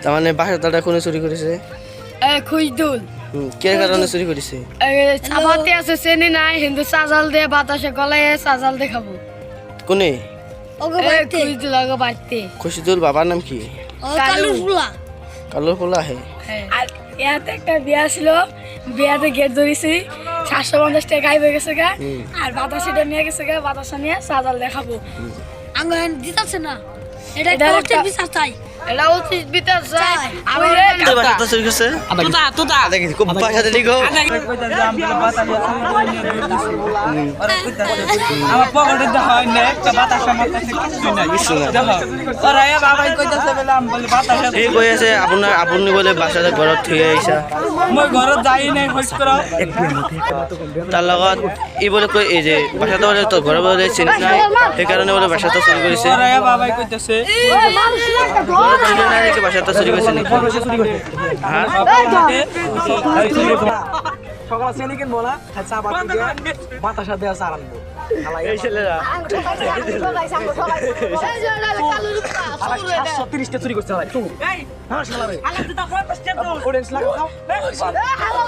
তার মানে বাসাটা কোনে চুরি করেছে? খুইদুল কে কারণে চুরি করেছে? চাপাতি আছে চেনি নাই হিন্দু চাজাল দিয়ে বাতাসে গলায় চাজাল দেখাবো কোনে? খুইদুল আগে বাড়তে খুশিদুল বাবার নাম কি? কালো পোলা হে। আর ইয়াতে একটা বিয়া ছিল, বিয়াতে গেট ধরেছি 750 টাকা গাইবে গেছে গা, আর বাতাসিটা নিয়ে গেছে গা, বাতাসা নিয়ে চাজাল দেখাবো। আঙ্গন দিতাছে না, এটা একটা বিচার চাই, এটা উচিত বিচার চাই। আমি বাসাটা চুরি করছে? তোতা দেখি খুব বাসাতে লিখো। আমার পকেটে তো হয় না একটা বাতাস মারতেছে কিছু নাই দেখো ওরা এ বাবাই কইতাছে বলে আমি বলি বাতাস এই কই আছে আপনার আপনি বলে বাসাতে ঘরত থুয়ে আইছা। মই ঘৰত যাই নাই হইছ কর তার লগত ই বলে কই এই যে বাসাটা বলে তো ঘরে বলে চিনি নাই এই কারণে বলে বাসাটা চুরি করেছে। ওরা এ বাবাই কইতাছে চিনি নাই যে বাসাটা চুরি করেছে নাকি? হ্যাঁ সকালে চেনি কিনবো না চা পাতি দিয়ে বাতাসা দেওয়া চা আনবো এই ছেলেরা 730টা চুরি করছে ভাই তুই হ্যাঁ শালা রে ওরেন্স লাগা খাও